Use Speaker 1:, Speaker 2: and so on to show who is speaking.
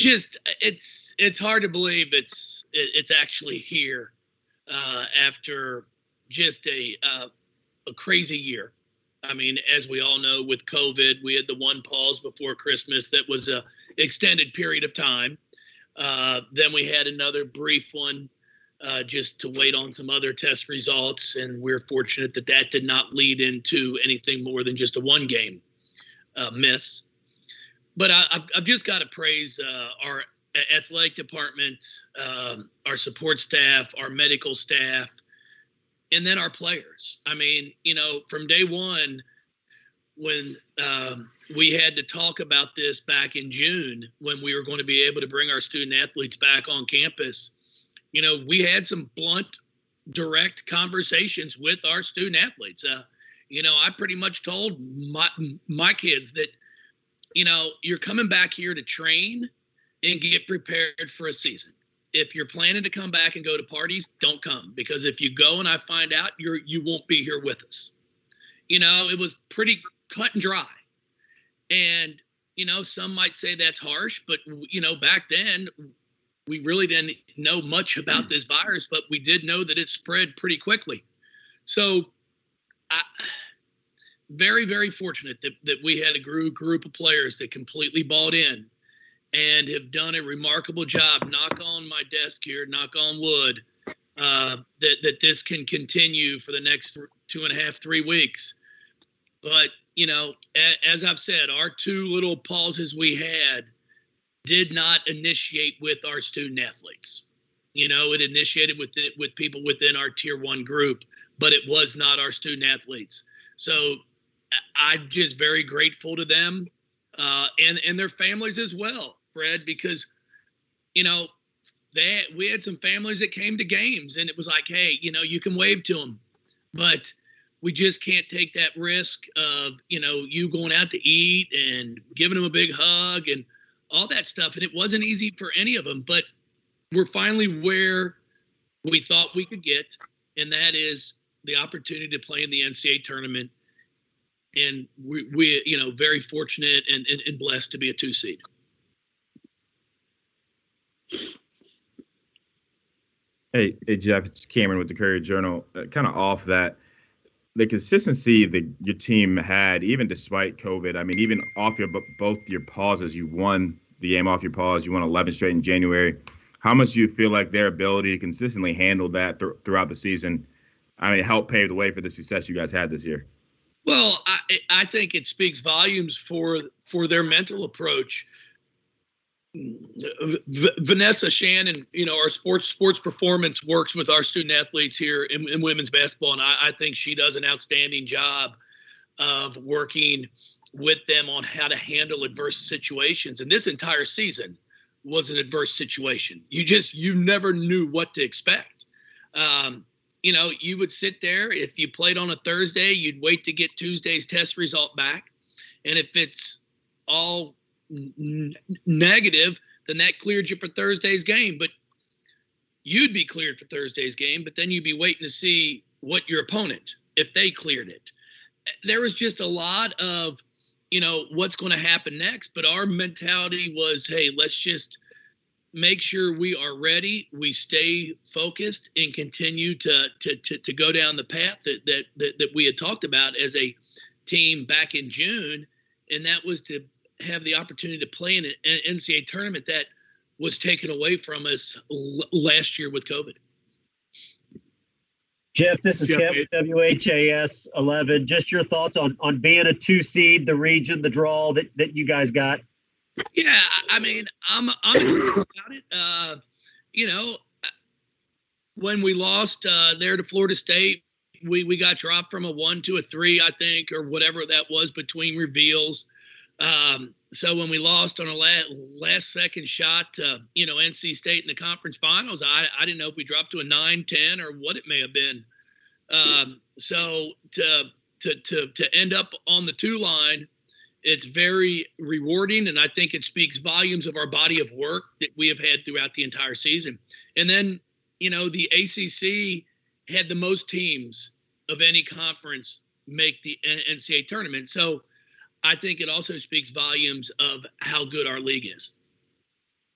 Speaker 1: it's hard to believe it's actually here after just a crazy year. I mean, as we all know, with COVID, we had the one pause before Christmas that was a extended period of time. Then we had another brief one just to wait on some other test results, and we're fortunate that that did not lead into anything more than just a one-game miss. But I've just got to praise our athletic department, our support staff, our medical staff, and then our players. I mean, from day one, when we had to talk about this back in June, when we were going to be able to bring our student athletes back on campus, we had some blunt, direct conversations with our student athletes. I pretty much told my kids that, you're coming back here to train and get prepared for a season. If you're planning to come back and go to parties, don't come, because if you go and I find out, you won't be here with us. It was pretty cut and dry. And, some might say that's harsh, but, back then we really didn't know much about this virus, but we did know that it spread pretty quickly. So very, very fortunate that we had a group of players that completely bought in and have done a remarkable job. Knock on my desk here, knock on wood, that this can continue for the next 2.5, 3 weeks. But, as I've said, our two little pauses we had did not initiate with our student athletes. It initiated with people within our tier 1 group, but it was not our student athletes. So I'm just very grateful to them and their families as well, Fred, because, we had some families that came to games and it was like, hey, you can wave to them, but we just can't take that risk of, you going out to eat and giving them a big hug and all that stuff. And it wasn't easy for any of them, but we're finally where we thought we could get, and that is the opportunity to play in the NCAA tournament. And we very fortunate and blessed to be a 2 seed.
Speaker 2: Hey, Jeff, it's Cameron with the Courier-Journal. Kind of off that, the consistency that your team had, even despite COVID. I mean, even off both your pauses, you won the game off your pause. You won 11 straight in January. How much do you feel like their ability to consistently handle that throughout the season, helped pave the way for the success you guys had this year?
Speaker 1: Well, I think it speaks volumes for their mental approach. Vanessa Shannon, our sports performance works with our student athletes here in women's basketball, and I think she does an outstanding job of working with them on how to handle adverse situations. And this entire season was an adverse situation. You never knew what to expect. You would sit there. If you played on a Thursday, you'd wait to get Tuesday's test result back. And if it's all negative, then that cleared you for Thursday's game. But you'd be cleared for Thursday's game, but then you'd be waiting to see what your opponent, if they cleared it. There was just a lot of, what's going to happen next. But our mentality was, hey, let's just make sure we are ready, we stay focused, and continue to go down the path that we had talked about as a team back in June, and that was to have the opportunity to play in an NCAA tournament that was taken away from us last year with COVID.
Speaker 3: Jeff, this is Kevin, WHAS 11. Just your thoughts on being a 2 seed, the region, the draw that you guys got.
Speaker 1: Yeah, I'm excited about it. When we lost there to Florida State, we got dropped from a 1 to a 3, I think, or whatever that was between reveals. So when we lost on a last second shot to, NC State in the conference finals, I didn't know if we dropped to a 9, 10, or what it may have been. So to end up on the 2 line, it's very rewarding, and I think it speaks volumes of our body of work that we have had throughout the entire season. And then, the ACC had the most teams of any conference make the NCAA tournament. So I think it also speaks volumes of how good our league is.